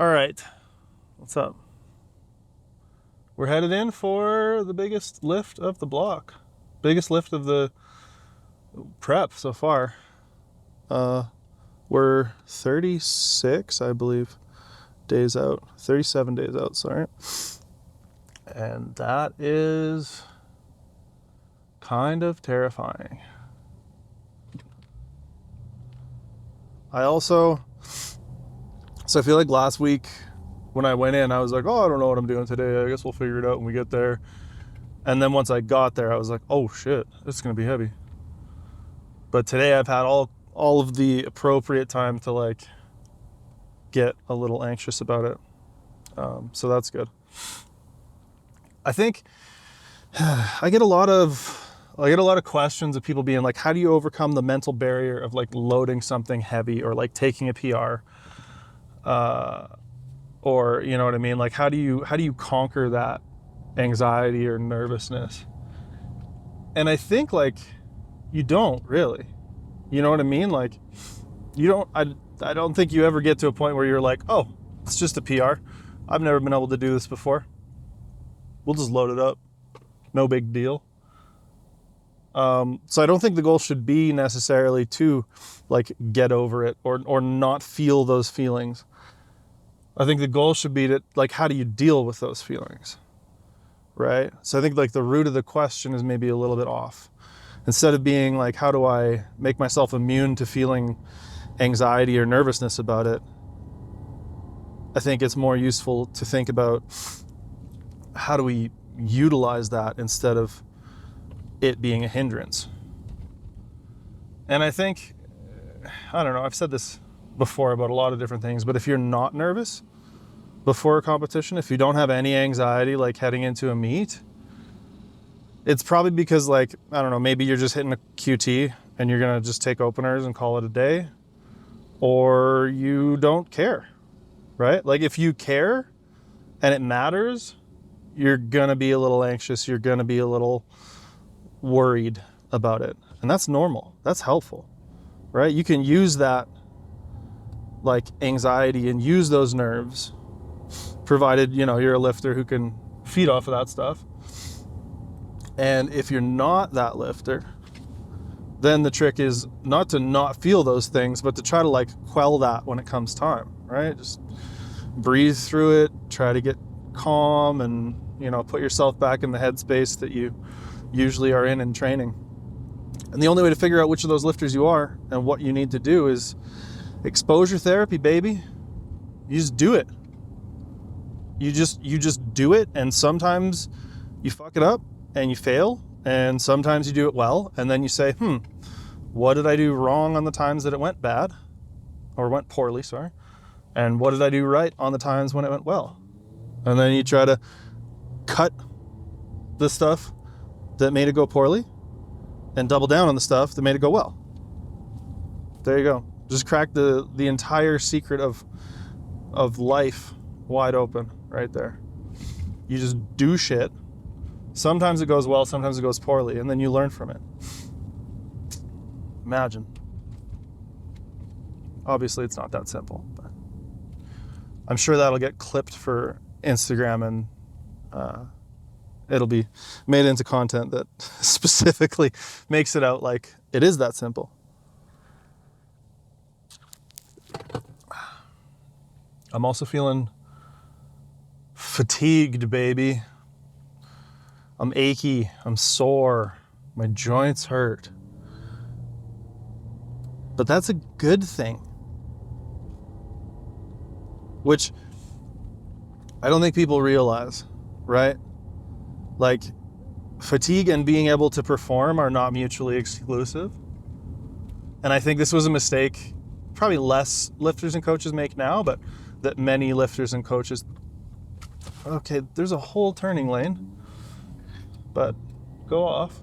All right, what's up? We're headed in for the biggest lift of the block. Biggest lift of the prep so far. We're 36, I believe, days out. 37 days out, sorry. And that is kind of terrifying. So I feel like last week when I went in, I was like, oh, I don't know what I'm doing today. I guess we'll figure it out when we get there. And then once I got there, I was like, oh shit, this is going to be heavy. But today I've had all of the appropriate time to like get a little anxious about it. So that's good. I think I get a lot of questions of people being like, how do you overcome the mental barrier of like loading something heavy or like taking a PR? Or, you know what I mean? Like, how do you conquer that anxiety or nervousness? And I think like you don't really, you know what I mean? Like I don't think you ever get to a point where you're like, oh, it's just a PR. I've never been able to do this before. We'll just load it up. No big deal. So I don't think the goal should be necessarily to like get over it or not feel those feelings. I think the goal should be to like, how do you deal with those feelings? Right? So I think like the root of the question is maybe a little bit off. Instead of being like, how do I make myself immune to feeling anxiety or nervousness about it? I think it's more useful to think about how do we utilize that instead of it being a hindrance. And I think, I don't know, I've said this before about a lot of different things, but if you're not nervous before a competition, if you don't have any anxiety like heading into a meet, it's probably because like, I don't know, maybe you're just hitting a QT and you're gonna just take openers and call it a day, or you don't care, right? Like if you care and it matters, you're gonna be a little anxious, you're gonna be a little worried about it. And that's normal, that's helpful, right? You can use that like anxiety and use those nerves, provided, you know, you're a lifter who can feed off of that stuff. And if you're not that lifter, then the trick is not to not feel those things, but to try to like quell that when it comes time, right? Just breathe through it, try to get calm and, you know, put yourself back in the headspace that you usually are in training. And the only way to figure out which of those lifters you are and what you need to do is exposure therapy, baby. You just do it. You just do it, and sometimes you fuck it up and you fail, and sometimes you do it well, and then you say, what did I do wrong on the times that it went bad, or went poorly, sorry, and what did I do right on the times when it went well? And then you try to cut the stuff that made it go poorly and double down on the stuff that made it go well. There you go. Just crack the entire secret of life wide open right there. You just do shit. Sometimes it goes well, sometimes it goes poorly, and then you learn from it. Imagine. Obviously, it's not that simple, but I'm sure that'll get clipped for Instagram, and it'll be made into content that specifically makes it out like it is that simple. I'm also feeling fatigued, baby. I'm achy, I'm sore, my joints hurt. But that's a good thing. Which I don't think people realize, right? Like, fatigue and being able to perform are not mutually exclusive. And I think this was a mistake probably less lifters and coaches make now, but that many lifters and coaches... Okay, there's a whole turning lane, but go off.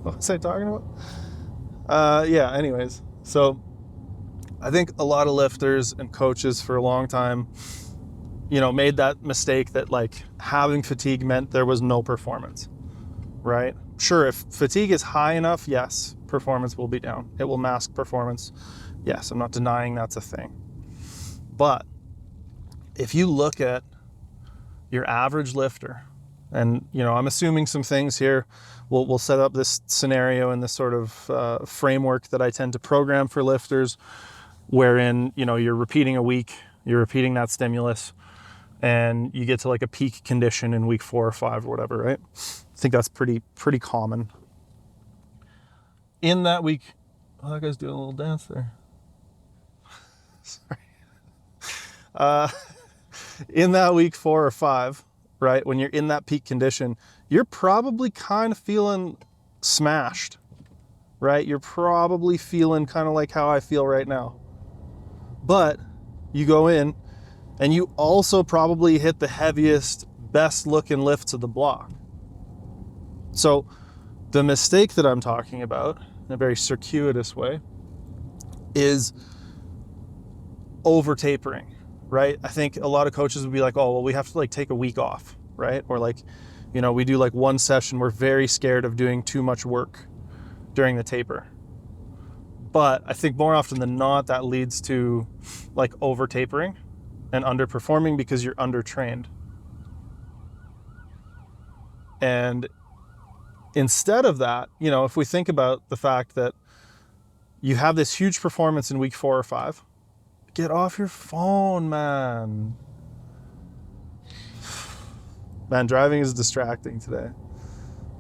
What was I talking about? Yeah, anyways. So I think a lot of lifters and coaches for a long time, you know, made that mistake that like having fatigue meant there was no performance, right? Sure, if fatigue is high enough, yes, performance will be down. It will mask performance. Yes, I'm not denying that's a thing. But if you look at your average lifter, and I'm assuming some things here, we'll set up this scenario and this sort of framework that I tend to program for lifters, wherein you're repeating a week, you're repeating that stimulus, and you get to like a peak condition in week 4 or 5 or whatever, right? I think that's pretty common. In that week, oh, that guy's doing a little dance there. Sorry. In that week 4 or 5, right, when you're in that peak condition, you're probably kind of feeling smashed, right? You're probably feeling kind of like how I feel right now. But you go in and you also probably hit the heaviest, best looking lifts of the block. So the mistake that I'm talking about, in a very circuitous way, is over tapering, right? I think a lot of coaches would be like, oh, well, we have to like take a week off, right? Or like, we do like one session. We're very scared of doing too much work during the taper. But I think more often than not, that leads to like over tapering and underperforming because you're undertrained. And instead of that, if we think about the fact that you have this huge performance in week 4 or 5, get off your phone, man. Man, driving is distracting today.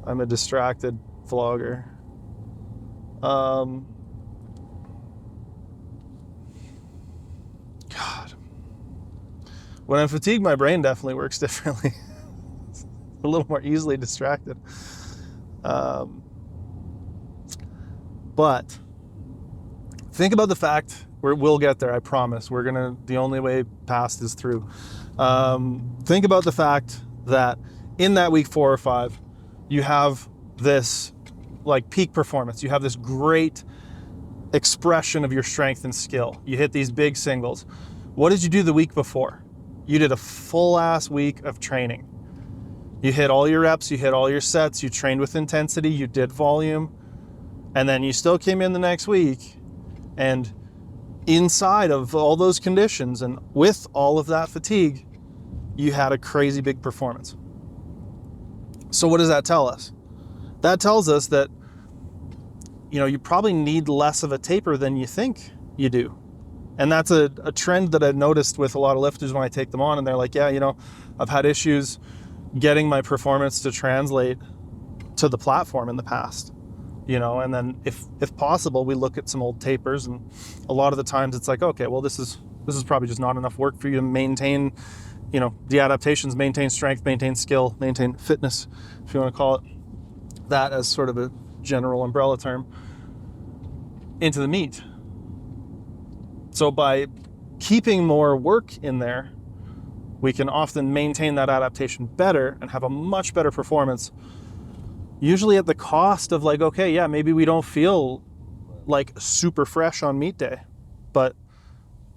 I'm a distracted vlogger. God. When I'm fatigued, my brain definitely works differently. A little more easily distracted. But think about the fact, we'll get there, I promise. The only way past is through. Think about the fact that in that week 4 or 5, you have this like peak performance. You have this great expression of your strength and skill. You hit these big singles. What did you do the week before? You did a full ass week of training. You hit all your reps, you hit all your sets, you trained with intensity, you did volume, and then you still came in the next week, and inside of all those conditions and with all of that fatigue, you had a crazy big performance. So what does that tell us? That tells us that, you probably need less of a taper than you think you do. And that's a trend that I've noticed with a lot of lifters when I take them on, and they're like, yeah, I've had issues getting my performance to translate to the platform in the past, and then if possible, we look at some old tapers, and a lot of the times it's like, okay, well, this is probably just not enough work for you to maintain, the adaptations, maintain strength, maintain skill, maintain fitness, if you want to call it that as sort of a general umbrella term, into the meet. So by keeping more work in there, we can often maintain that adaptation better and have a much better performance, usually at the cost of like, okay, yeah, maybe we don't feel like super fresh on meet day, but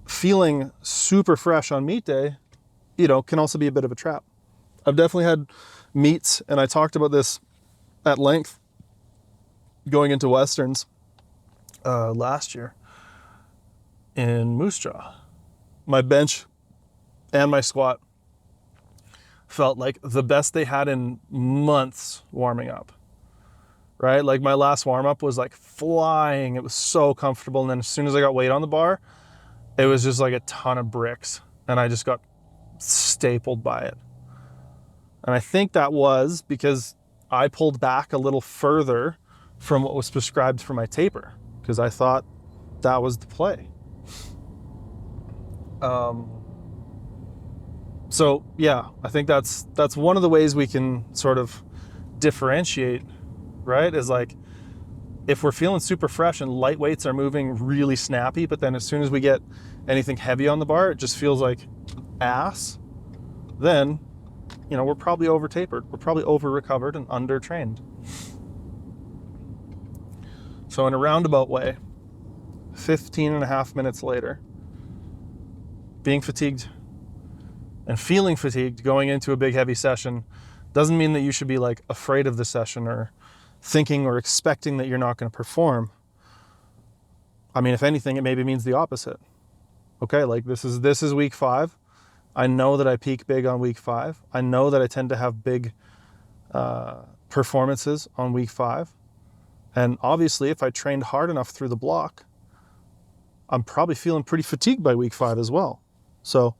feeling super fresh on meet day, can also be a bit of a trap. I've definitely had meets, and I talked about this at length going into Westerns last year in Moose Jaw. My bench and my squat felt like the best they had in months warming up, right? Like my last warm up was like flying. It was so comfortable. And then as soon as I got weight on the bar, it was just like a ton of bricks, and I just got stapled by it. And I think that was because I pulled back a little further from what was prescribed for my taper, because I thought that was the play. So yeah, I think that's one of the ways we can sort of differentiate, right? Is like, if we're feeling super fresh and light weights are moving really snappy, but then as soon as we get anything heavy on the bar, it just feels like ass, then, we're probably over tapered. We're probably over recovered and under trained. So in a roundabout way, 15 and a half minutes later, being fatigued and feeling fatigued going into a big heavy session doesn't mean that you should be like afraid of the session or thinking or expecting that you're not going to perform. I mean, if anything, it maybe means the opposite. Okay, like this is week 5. I know that I peak big on week 5. I know that I tend to have big performances on week 5. And obviously, if I trained hard enough through the block, I'm probably feeling pretty fatigued by week 5 as well. So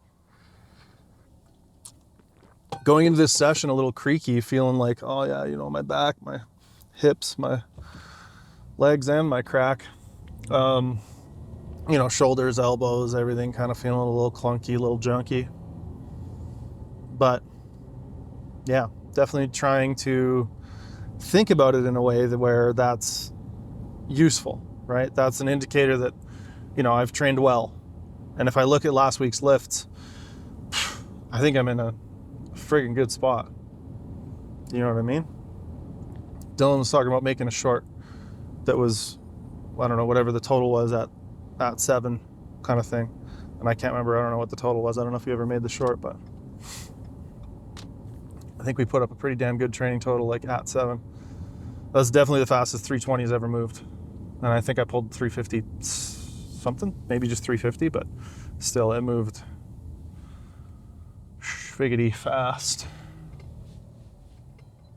going into this session a little creaky, feeling like, oh yeah, you know, my back, my hips, my legs, and my crack, you know, shoulders, elbows, everything kind of feeling a little clunky, a little junky. But yeah, definitely trying to think about it in a way that where that's useful, right? That's an indicator that, you know, I've trained well. And if I look at last week's lifts, I think I'm in a friggin' good spot. You know what I mean? Dylan was talking about making a short that was, I don't know, whatever the total was at 7 kind of thing. And I can't remember, I don't know what the total was. I don't know if you ever made the short, but I think we put up a pretty damn good training total like at 7. That's definitely the fastest 320's ever moved. And I think I pulled 350 something, maybe just 350, but still it moved friggity fast,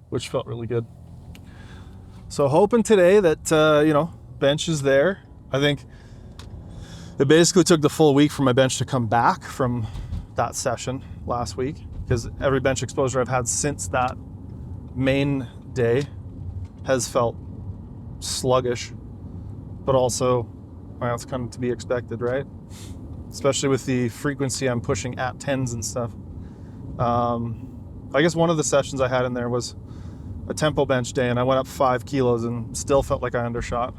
which felt really good. So hoping today that, you know, bench is there. I think it basically took the full week for my bench to come back from that session last week, because every bench exposure I've had since that main day has felt sluggish, but also, well, it's kind of to be expected, right? Especially with the frequency I'm pushing at 10s and stuff. I guess one of the sessions I had in there was a tempo bench day, and I went up 5 kilos and still felt like I undershot.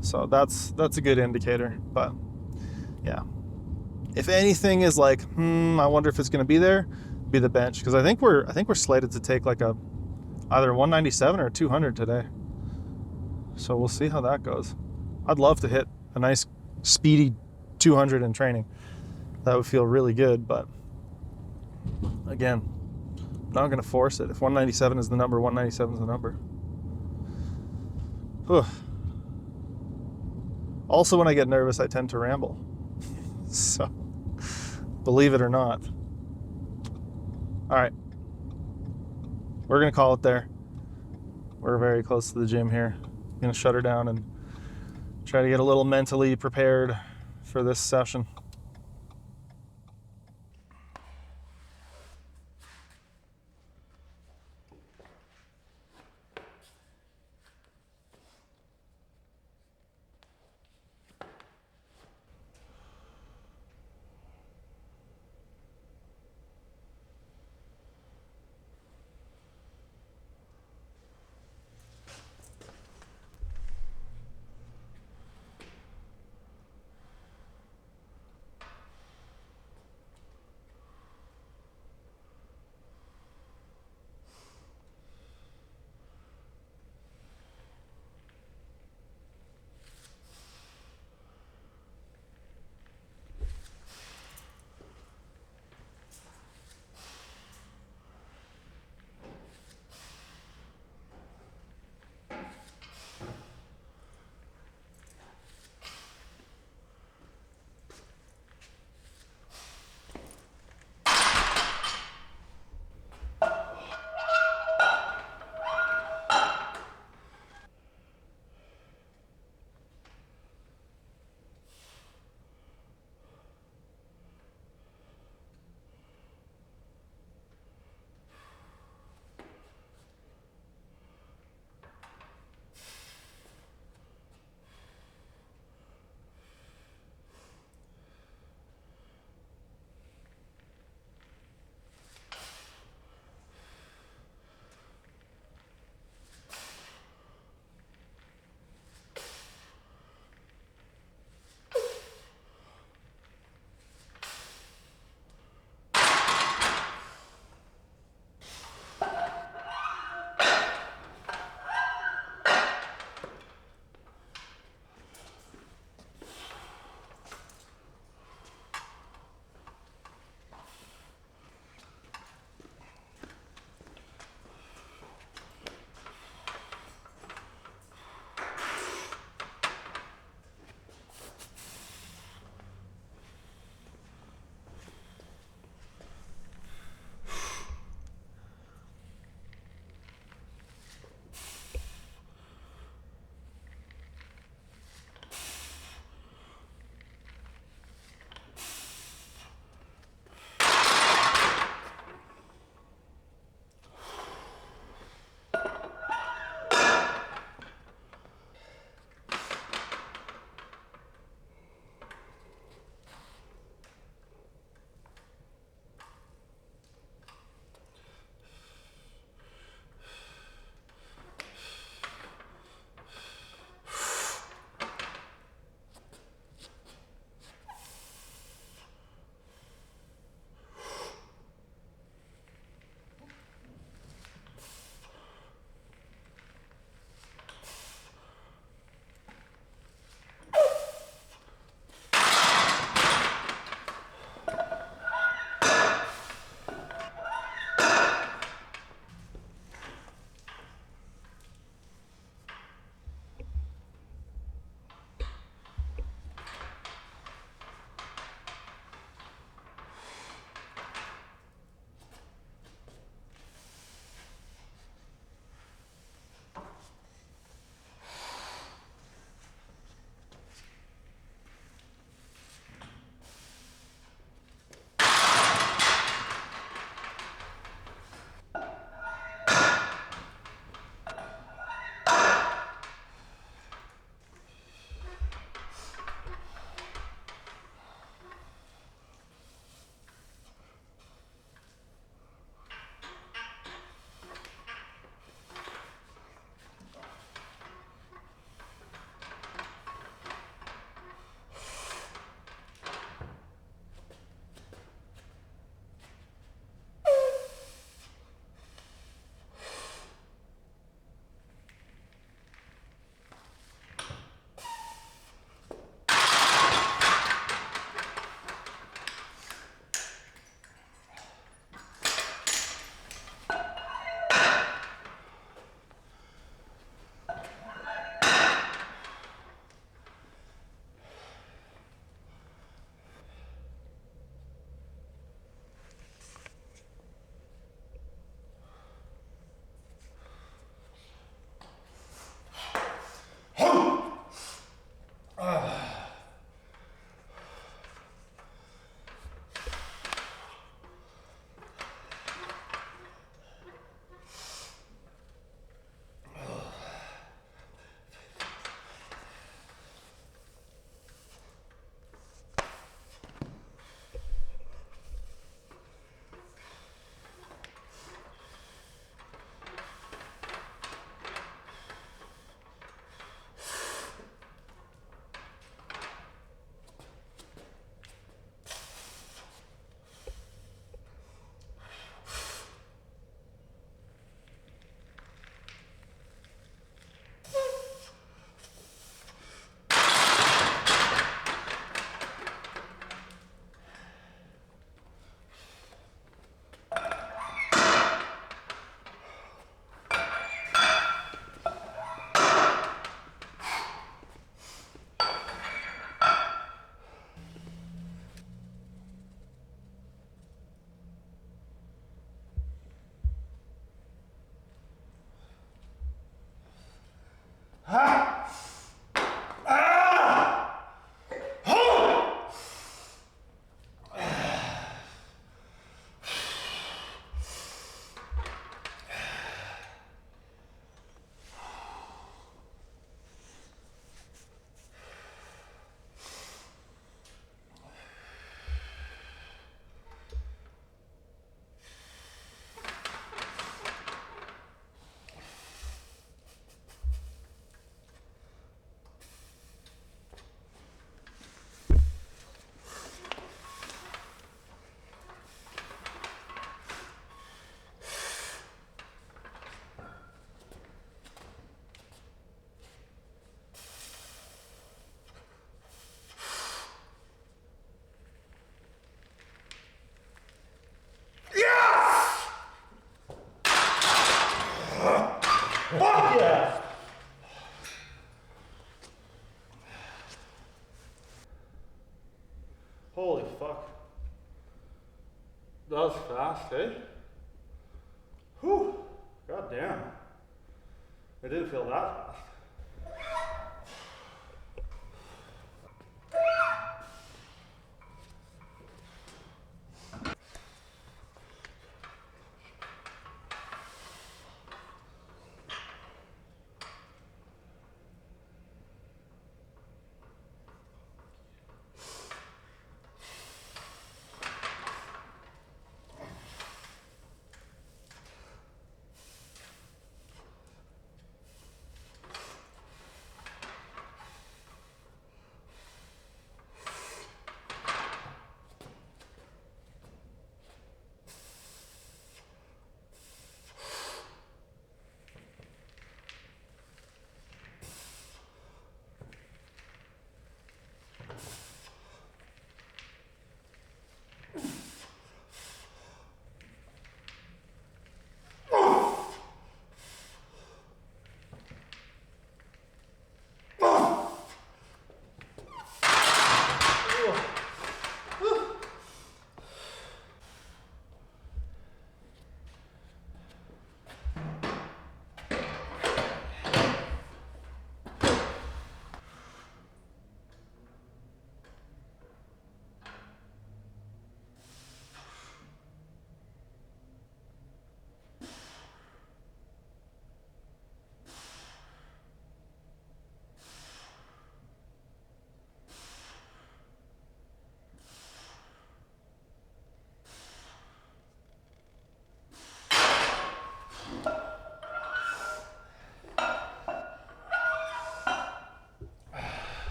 So that's a good indicator. But yeah, if anything is like, I wonder if it's going to be there, be the bench, because I think we're slated to take like either 197 or 200 today. So we'll see how that goes. I'd love to hit a nice speedy 200 in training. That would feel really good, but again, not going to force it. If 197 is the number, 197 is the number. Whew. Also, when I get nervous, I tend to ramble. So, believe it or not. All right. We're going to call it there. We're very close to the gym here. I'm going to shut her down and try to get a little mentally prepared for this session. That was fast, eh? Whew. God damn. It didn't feel that fast.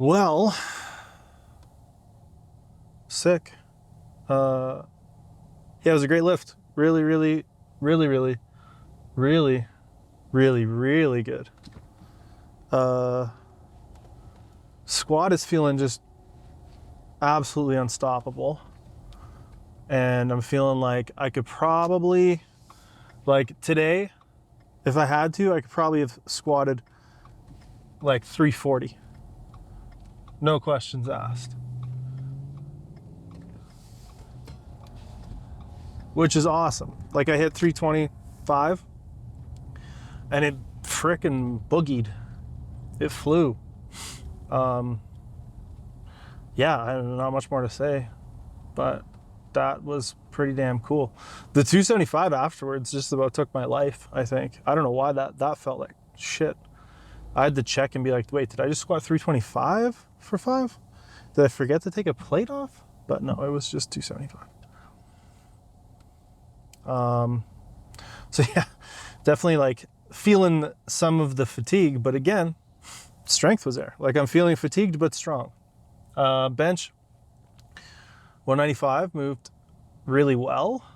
Well, sick. Yeah, it was a great lift. Really, really, really, really, really, really, really good. Squat is feeling just absolutely unstoppable. And I'm feeling like I could probably, like today, if I had to, I could probably have squatted like 340. No questions asked. Which is awesome. Like I hit 325 and it frickin' boogied. It flew. Yeah, I have not much more to say, but that was pretty damn cool. The 275 afterwards just about took my life, I think. I don't know why that felt like shit. I had to check and be like, wait, did I just squat 325 for 5? Did I forget to take a plate off? But no, it was just 275. So yeah, definitely like feeling some of the fatigue, but again, strength was there. Like I'm feeling fatigued but strong. Bench 195 moved really well.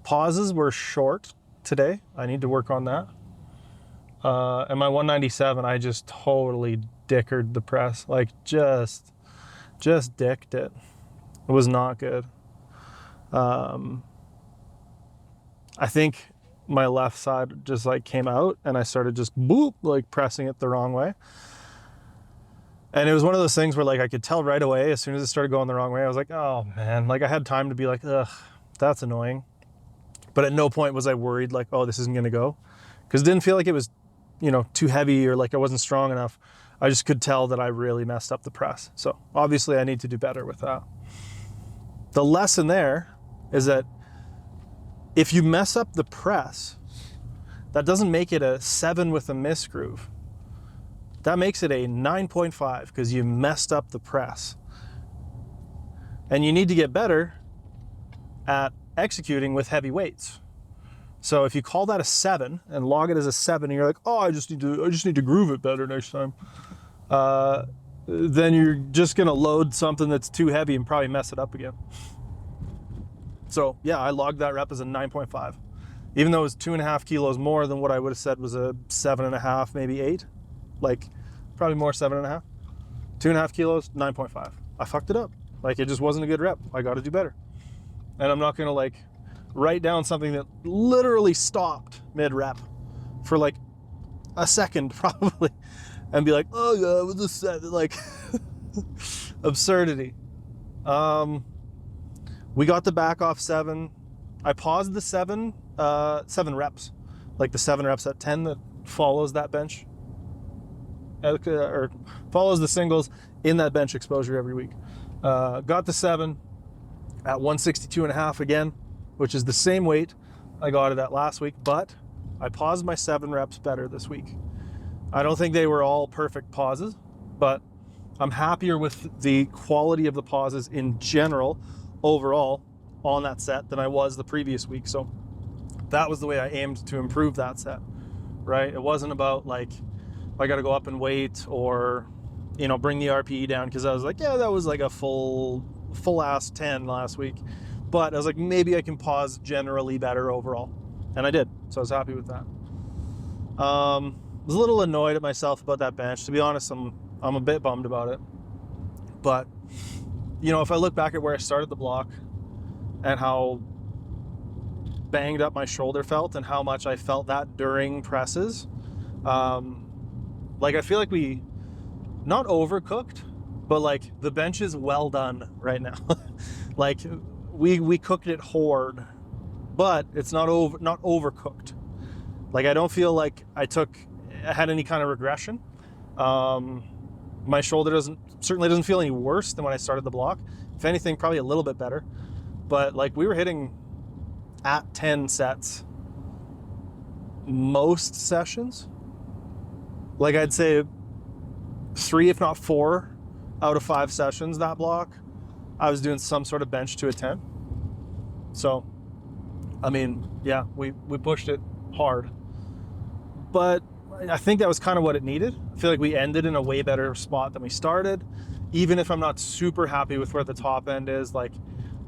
Pauses were short today. I need to work on that. And my 197, I just totally dickered the press. Like just dicked it. It was not good. I think my left side just like came out and I started just boop, like pressing it the wrong way. And it was one of those things where like I could tell right away as soon as it started going the wrong way, I was like, oh man, like I had time to be like, ugh, that's annoying. But at no point was I worried like, oh, this isn't gonna go. Because it didn't feel like it was, too heavy or like I wasn't strong enough. I just could tell that I really messed up the press. So obviously I need to do better with that. The lesson there is that if you mess up the press, that doesn't make it a 7 with a miss groove. That makes it a 9.5 because you messed up the press. And you need to get better at executing with heavy weights. So if you call that a 7 and log it as a 7 and you're like, oh, I just need to groove it better next time, then you're just gonna load something that's too heavy and probably mess it up again. So yeah, I logged that rep as a 9.5. Even though it was 2.5 kilos more than what I would have said was a 7.5, maybe 8. Like probably more 7.5. 2.5 kilos, 9.5. I fucked it up. Like it just wasn't a good rep. I got to do better. And I'm not gonna like write down something that literally stopped mid rep for like a second probably and be like, oh yeah, it was a 7. Like absurdity. We got the back off 7. I paused the 7 reps, like the 7 reps at 10 that follows that bench, or follows the singles in that bench exposure every week. Got the 7 at 162.5 again, which is the same weight I got it at last week, but I paused my 7 reps better this week. I don't think they were all perfect pauses, but I'm happier with the quality of the pauses in general overall on that set than I was the previous week. So that was the way I aimed to improve that set, right? It wasn't about like, I got to go up and weight or, bring the RPE down, because I was like, yeah, that was like a full ass 10 last week. But I was like, maybe I can pause generally better overall. And I did. So I was happy with that. I was a little annoyed at myself about that bench. To be honest, I'm a bit bummed about it. But, if I look back at where I started the block and how banged up my shoulder felt and how much I felt that during presses, like I feel like we not overcooked, but like the bench is well done right now. Like we cooked it hard, but it's not overcooked. Like I don't feel like I had any kind of regression. My shoulder certainly doesn't feel any worse than when I started the block. If anything, probably a little bit better. But like we were hitting at 10 sets most sessions. Like I'd say 3, if not 4 out of 5 sessions that block, I was doing some sort of bench to a 10. So, I mean, yeah, we pushed it hard. But, I think that was kind of what it needed. I feel like we ended in a way better spot than we started. Even if I'm not super happy with where the top end is, like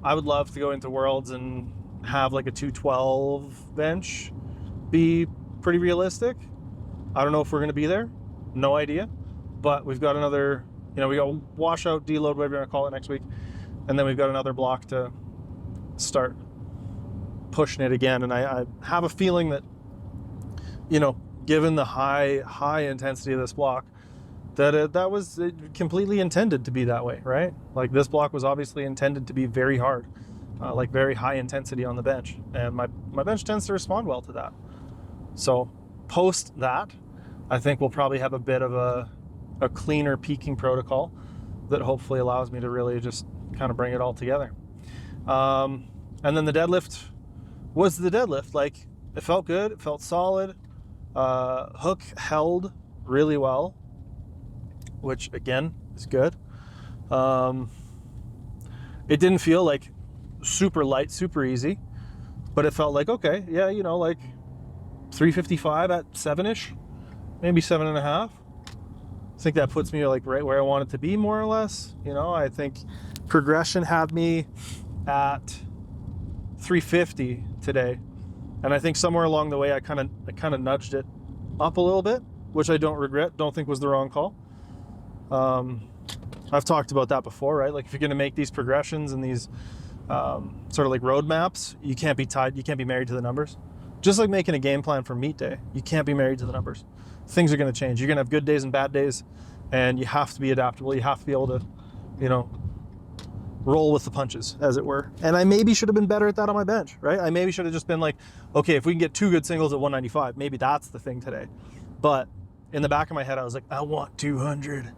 I would love to go into Worlds and have like a 212 bench be pretty realistic. I don't know if we're going to be there. No idea. But we've got another, we got washout, deload, whatever you want to call it, next week. And then we've got another block to start pushing it again. And I have a feeling that, given the high intensity of this block, that was completely intended to be that way, right? Like this block was obviously intended to be very hard, like very high intensity on the bench. And my bench tends to respond well to that. So post that, I think we'll probably have a bit of a cleaner peaking protocol that hopefully allows me to really just kind of bring it all together. And then the deadlift was the deadlift. Like it felt good, it felt solid. Hook held really well, which again is good. It didn't feel like super light, super easy, but it felt like, okay, yeah, like 355 at 7-ish, maybe 7.5. I think that puts me like right where I want it to be, more or less. I think progression had me at 350 today, and I think somewhere along the way I kind of nudged it up a little bit, which I don't regret. Don't think was the wrong call. I've talked about that before, right? Like if you're going to make these progressions and these sort of like roadmaps, you can't be married to the numbers. Just like making a game plan for meet day, you can't be married to the numbers. Things are going to change. You're going to have good days and bad days, and you have to be adaptable. You have to be able to, roll with the punches, as it were. And I maybe should have been better at that on my bench, right? I maybe should have just been like, okay, if we can get 2 good singles at 195, maybe that's the thing today. But in the back of my head, I was like, I want 200.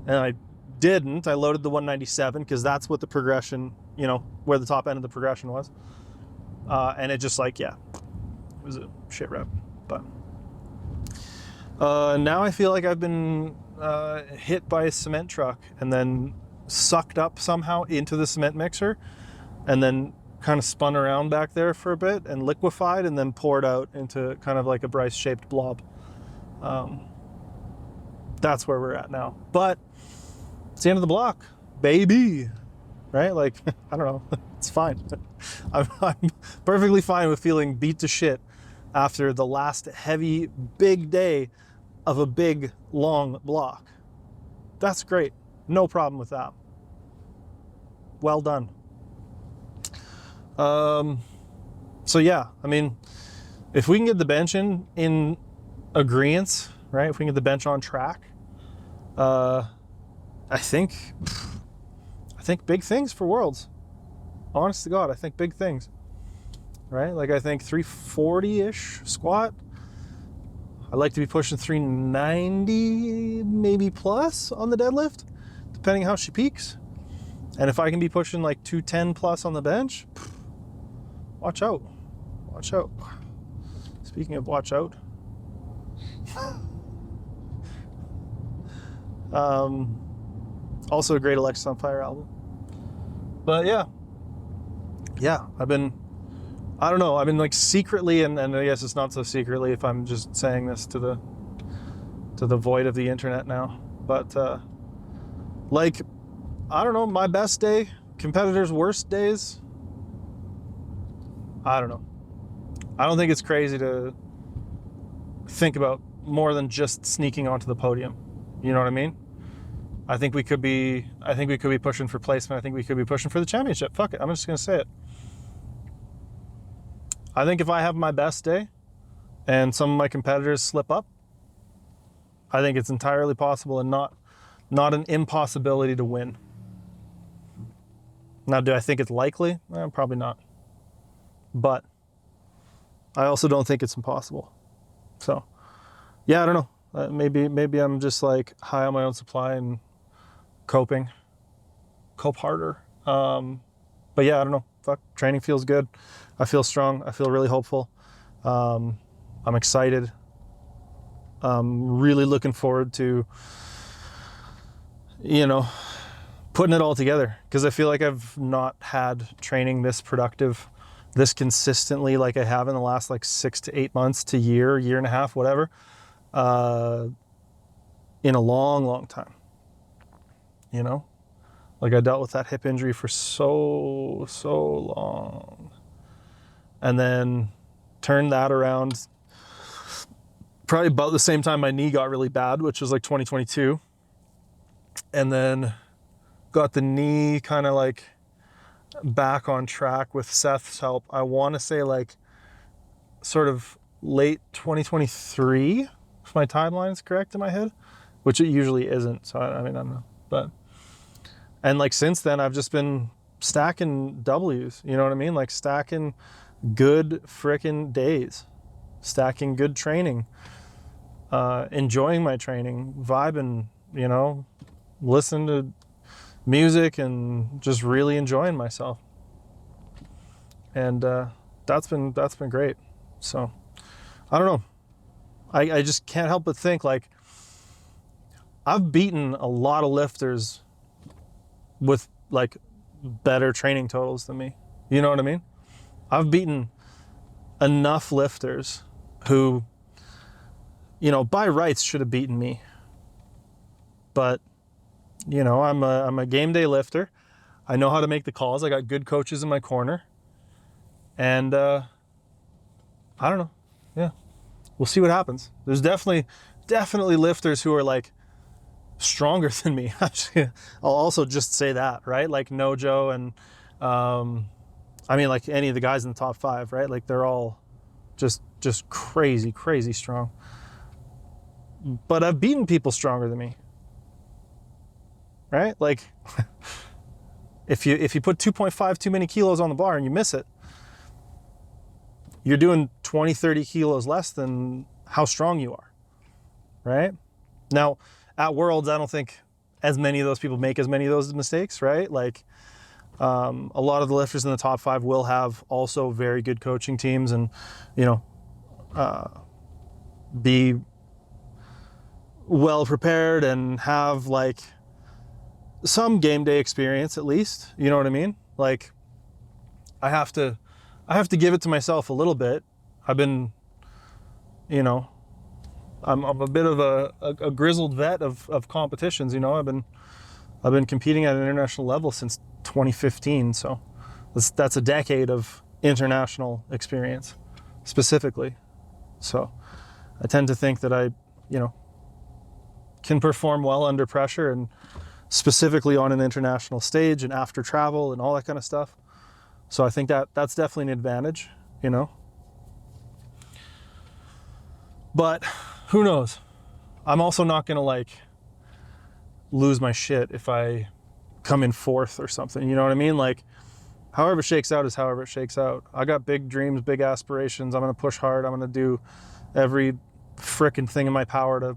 And I didn't. I loaded the 197 because that's what the progression, where the top end of the progression was. And it just like, yeah, it was a shit rep. But now I feel like I've been hit by a cement truck and then sucked up somehow into the cement mixer and then kind of spun around back there for a bit and liquefied and then poured out into kind of like a Bryce shaped blob. That's where we're at now. But it's the end of the block, baby, right? Like, I don't know, it's fine. I'm perfectly fine with feeling beat to shit after the last heavy, big day of a big, long block. That's great. No problem with that. Well done. So yeah, I mean, if we can get the bench in agreeance, right? If we can get the bench on track, I think big things for Worlds. Honest to God, I think big things, right? Like I think 340-ish squat. I'd like to be pushing 390, maybe plus on the deadlift, depending how she peaks. And if I can be pushing like 210 plus on the bench, watch out. Watch out. Speaking of watch out. Also a great Alexis on Fire album. But yeah, I've been like secretly, and I guess it's not so secretly if I'm just saying this to the void of the internet now, but like, I don't know, my best day, competitors' worst days, I don't know. I don't think it's crazy to think about more than just sneaking onto the podium. You know what I mean? I think we could be pushing for placement. I think we could be pushing for the championship. Fuck it, I'm just gonna say it. I think if I have my best day and some of my competitors slip up, I think it's entirely possible and not an impossibility to win. Now, do I think it's likely? Probably not. But I also don't think it's impossible. So, yeah, I don't know. Maybe I'm just like high on my own supply and cope harder. But yeah, I don't know. Fuck, training feels good. I feel strong. I feel really hopeful. I'm excited. I'm really looking forward to, putting it all together, because I feel like I've not had training this productive, this consistently like I have in the last like 6 to 8 months to year and a half, whatever. in a long, long time. You know, like I dealt with that hip injury for so long, and then turned that around probably about the same time my knee got really bad, which was like 2022. And then got the knee kind of like back on track with Seth's help. I want to say like sort of late 2023, if my timeline is correct in my head, which it usually isn't. So I mean, I don't know. But, and like since then, I've just been stacking W's, you know what I mean? Like stacking good frickin' days, stacking good training, enjoying my training, vibing, you know, listening to music and just really enjoying myself. And that's been great. So I don't know. I just can't help but think like I've beaten a lot of lifters with like better training totals than me. You know what I mean? I've beaten enough lifters who, you know, by rights should have beaten me. But, you know, I'm a game day lifter. I know how to make the calls. I got good coaches in my corner. And I don't know. Yeah. We'll see what happens. There's definitely lifters who are like stronger than me. I'll also just say that, right? Like Nojo and I mean like any of the guys in the top 5, right? Like they're all just crazy strong. But I've beaten people stronger than me. Right? Like if you put 2.5 too many kilos on the bar and you miss it, you're doing 20, 30 kilos less than how strong you are, right? Now, at Worlds, I don't think as many of those people make as many of those mistakes, right? Like a lot of the lifters in the top 5 will have also very good coaching teams and, you know, be well prepared and have like some game day experience at least, you know what I mean? Like I have to give it to myself a little bit. I've been, you know, I'm a bit of a grizzled vet of competitions, you know. I've been competing at an international level since 2015, so that's a decade of international experience specifically. So I tend to think that I, you know, can perform well under pressure and specifically on an international stage and after travel and all that kind of stuff. So I think that's definitely an advantage, you know. But who knows? I'm also not gonna like lose my shit if I come in 4th or something, you know what I mean? Like however it shakes out is however it shakes out. I got big dreams, big aspirations. I'm gonna push hard. I'm gonna do every frickin' thing in my power to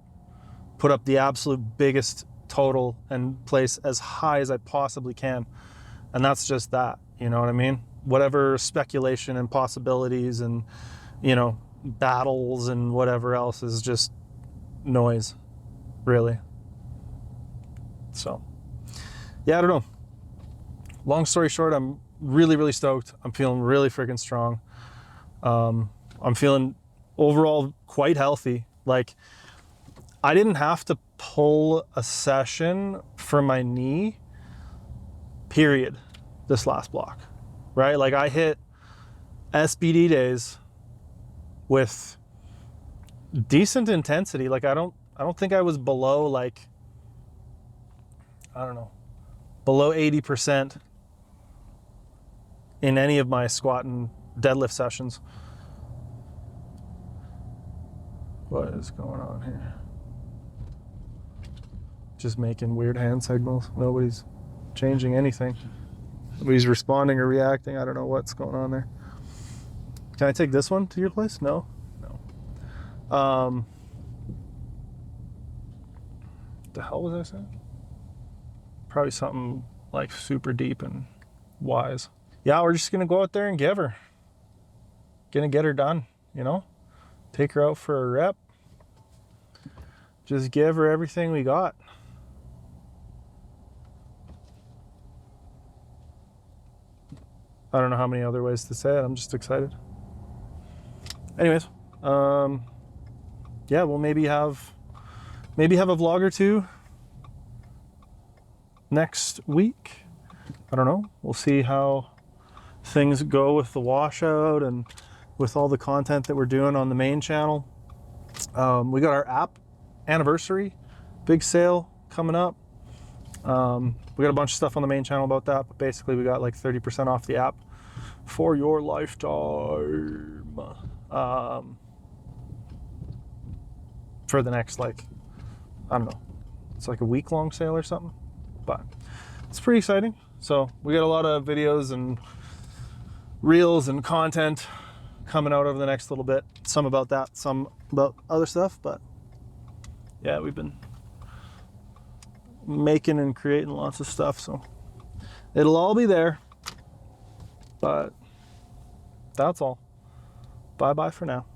put up the absolute biggest total and place as high as I possibly can. And that's just that, you know what I mean? Whatever speculation and possibilities and, you know, battles and whatever else is just noise, really. So, yeah, I don't know. Long story short, I'm really stoked. I'm feeling really freaking strong. I'm feeling overall quite healthy. Like, I didn't have to pull a session for my knee, period, this last block, right? Like I hit SBD days with decent intensity. Like I don't think I was below like, I don't know, below 80% in any of my squat and deadlift sessions. What is going on here? Just making weird hand signals. Nobody's changing anything. Nobody's responding or reacting. I don't know what's going on there. Can I take this one to your place? No? No. What the hell was I saying? Probably something like super deep and wise. Yeah, we're just gonna go out there and give her. Gonna get her done, you know? Take her out for a rep. Just give her everything we got. I don't know how many other ways to say it. I'm just excited. Anyways, yeah, we'll maybe have a vlog or two next week. I don't know. We'll see how things go with the washout and with all the content that we're doing on the main channel. We got our app anniversary, big sale coming up. We got a bunch of stuff on the main channel about that, but basically we got like 30% off the app for your lifetime. For the next, like, I don't know, it's like a week-long sale or something, but it's pretty exciting. So we got a lot of videos and reels and content coming out over the next little bit. Some about that, some about other stuff, but yeah, we've been making and creating lots of stuff, so it'll all be there. But that's all. Bye-bye for now.